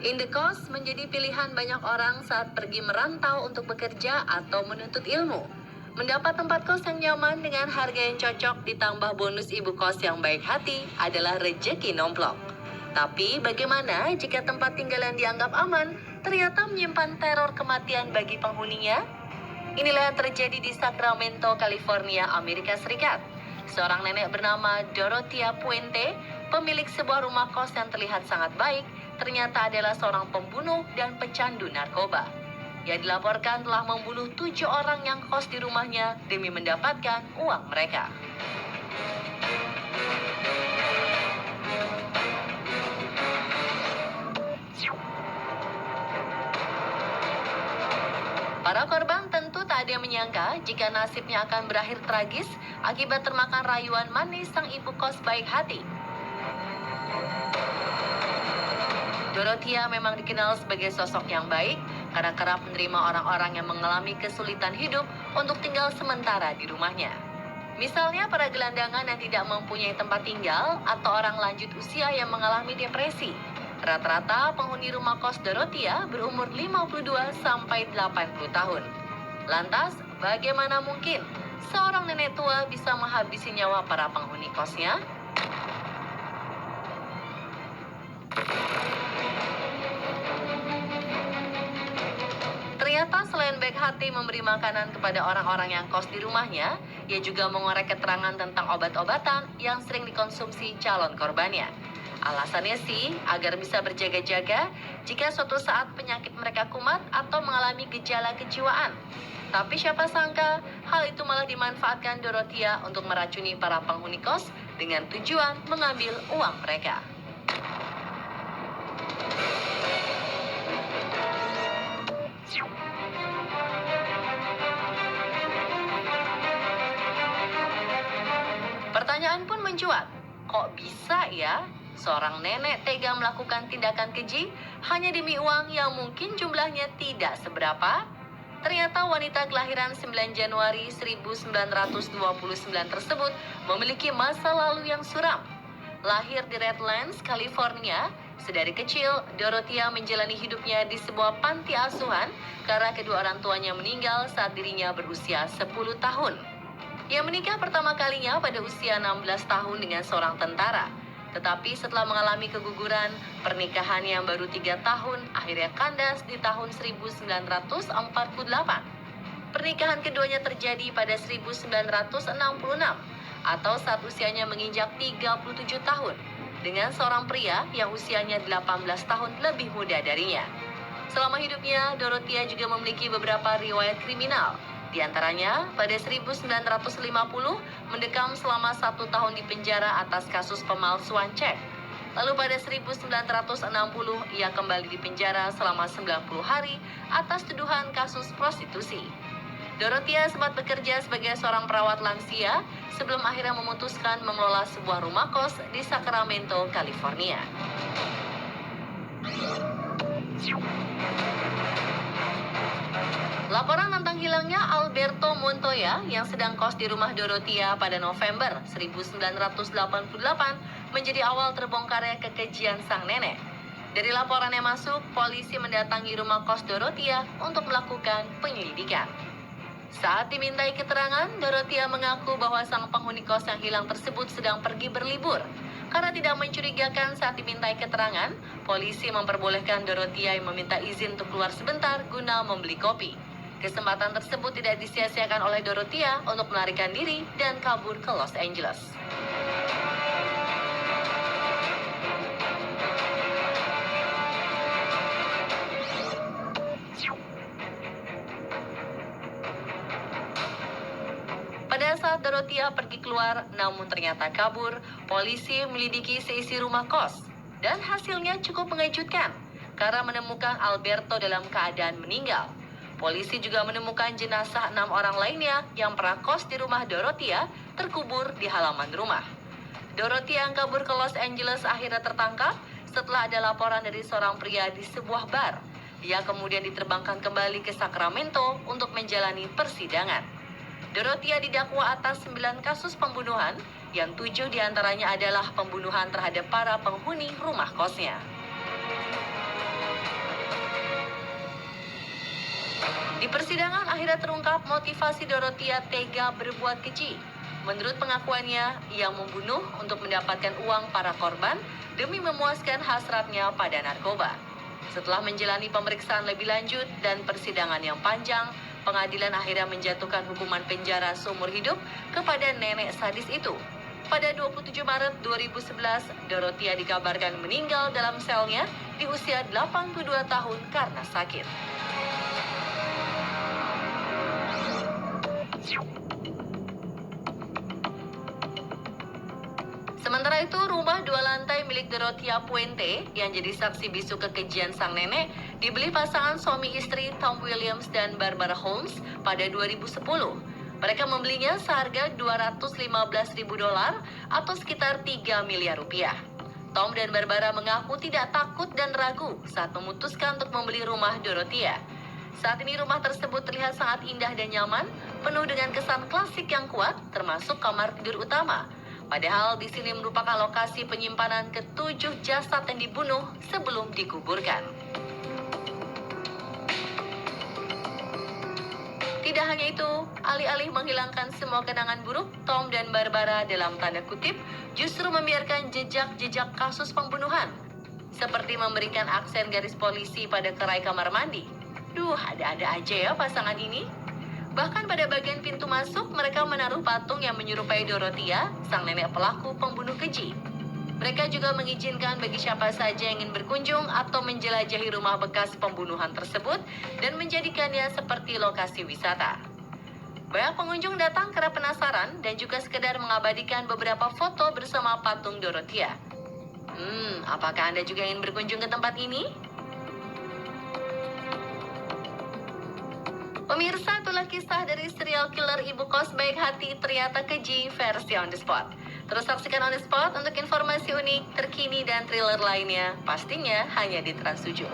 Indekos menjadi pilihan banyak orang saat pergi merantau untuk bekerja atau menuntut ilmu. Mendapat tempat kos yang nyaman dengan harga yang cocok ditambah bonus ibu kos yang baik hati adalah rejeki nomplok. Tapi bagaimana jika tempat tinggal yang dianggap aman ternyata menyimpan teror kematian bagi penghuninya? Inilah yang terjadi di Sacramento, California, Amerika Serikat. Seorang nenek bernama Dorothea Puente, pemilik sebuah rumah kos yang terlihat sangat baik, ternyata adalah seorang pembunuh dan pecandu narkoba. Ia dilaporkan telah membunuh 7 orang yang kos di rumahnya demi mendapatkan uang mereka. Para korban tentu tak ada yang menyangka jika nasibnya akan berakhir tragis akibat termakan rayuan manis sang ibu kos baik hati. Dorothea memang dikenal sebagai sosok yang baik karena kerap menerima orang-orang yang mengalami kesulitan hidup untuk tinggal sementara di rumahnya. Misalnya para gelandangan yang tidak mempunyai tempat tinggal atau orang lanjut usia yang mengalami depresi. Rata-rata penghuni rumah kos Dorothea berumur 52 sampai 80 tahun. Lantas, bagaimana mungkin seorang nenek tua bisa menghabisi nyawa para penghuni kosnya? Ternyata selain baik hati memberi makanan kepada orang-orang yang kos di rumahnya, ia juga mengorek keterangan tentang obat-obatan yang sering dikonsumsi calon korbannya. Alasannya sih agar bisa berjaga-jaga jika suatu saat penyakit mereka kumat atau mengalami gejala kejiwaan. Tapi siapa sangka hal itu malah dimanfaatkan Dorothea untuk meracuni para penghuni kos dengan tujuan mengambil uang mereka. Pertanyaan pun mencuat, kok bisa ya seorang nenek tega melakukan tindakan keji hanya demi uang yang mungkin jumlahnya tidak seberapa? Ternyata wanita kelahiran 9 Januari 1929 tersebut memiliki masa lalu yang suram. Lahir di Redlands, California, sedari kecil Dorothea menjalani hidupnya di sebuah panti asuhan karena kedua orang tuanya meninggal saat dirinya berusia 10 tahun. Ia menikah pertama kalinya pada usia 16 tahun dengan seorang tentara. Tetapi setelah mengalami keguguran, pernikahan yang baru 3 tahun akhirnya kandas di tahun 1948. Pernikahan keduanya terjadi pada 1966 atau saat usianya menginjak 37 tahun dengan seorang pria yang usianya 18 tahun lebih muda darinya. Selama hidupnya, Dorothea juga memiliki beberapa riwayat kriminal. Di antaranya, pada 1950 mendekam selama 1 tahun di penjara atas kasus pemalsuan cek. Lalu pada 1960 ia kembali di penjara selama 90 hari atas tuduhan kasus prostitusi. Dorothea sempat bekerja sebagai seorang perawat lansia sebelum akhirnya memutuskan mengelola sebuah rumah kos di Sacramento, California. Laporan tentang hilangnya Alberto Montoya yang sedang kos di rumah Dorothea pada November 1988 menjadi awal terbongkarnya kekejian sang nenek. Dari laporan yang masuk, polisi mendatangi rumah kos Dorothea untuk melakukan penyelidikan. Saat dimintai keterangan, Dorothea mengaku bahwa sang penghuni kos yang hilang tersebut sedang pergi berlibur. Karena tidak mencurigakan saat dimintai keterangan, polisi memperbolehkan Dorothea yang meminta izin untuk keluar sebentar guna membeli kopi. Kesempatan tersebut tidak disia-siakan oleh Dorothea untuk melarikan diri dan kabur ke Los Angeles. Pada saat Dorothea pergi keluar namun ternyata kabur, polisi melidiki seisi rumah kos. Dan hasilnya cukup mengejutkan karena menemukan Alberto dalam keadaan meninggal. Polisi juga menemukan jenazah 6 orang lainnya yang pernah kos di rumah Dorothea terkubur di halaman rumah. Dorothea yang kabur ke Los Angeles akhirnya tertangkap setelah ada laporan dari seorang pria di sebuah bar. Dia kemudian diterbangkan kembali ke Sacramento untuk menjalani persidangan. Dorothea didakwa atas 9 kasus pembunuhan, yang 7 diantaranya adalah pembunuhan terhadap para penghuni rumah kosnya. Di persidangan akhirnya terungkap motivasi Dorothea tega berbuat keji. Menurut pengakuannya, ia membunuh untuk mendapatkan uang para korban demi memuaskan hasratnya pada narkoba. Setelah menjalani pemeriksaan lebih lanjut dan persidangan yang panjang, pengadilan akhirnya menjatuhkan hukuman penjara seumur hidup kepada nenek sadis itu. Pada 27 Maret 2011, Dorothea dikabarkan meninggal dalam selnya di usia 82 tahun karena sakit. Sementara itu, rumah 2 lantai milik Dorothea Puente yang jadi saksi bisu kekejian sang nenek dibeli pasangan suami istri Tom Williams dan Barbara Holmes pada 2010. Mereka membelinya seharga $215.000 atau sekitar 3 miliar rupiah. Tom dan Barbara mengaku tidak takut dan ragu saat memutuskan untuk membeli rumah Dorothea. Saat ini rumah tersebut terlihat sangat indah dan nyaman, penuh dengan kesan klasik yang kuat, termasuk kamar tidur utama. Padahal di sini merupakan lokasi penyimpanan ke-7 jasad yang dibunuh sebelum dikuburkan. Tidak hanya itu, alih-alih menghilangkan semua kenangan buruk, Tom dan Barbara dalam tanda kutip justru membiarkan jejak-jejak kasus pembunuhan. Seperti memberikan aksen garis polisi pada kerai kamar mandi. Ada-ada aja ya pasangan ini. Bahkan pada bagian pintu masuk, mereka menaruh patung yang menyerupai Dorothea, sang nenek pelaku pembunuh keji. Mereka juga mengizinkan bagi siapa saja yang ingin berkunjung atau menjelajahi rumah bekas pembunuhan tersebut dan menjadikannya seperti lokasi wisata. Banyak pengunjung datang karena penasaran dan juga sekedar mengabadikan beberapa foto bersama patung Dorothea. Apakah Anda juga ingin berkunjung ke tempat ini? Pemirsa, itulah kisah dari serial killer ibu kos baik hati ternyata keji versi On The Spot. Terus saksikan On The Spot untuk informasi unik, terkini, dan thriller lainnya. Pastinya hanya di Trans 7.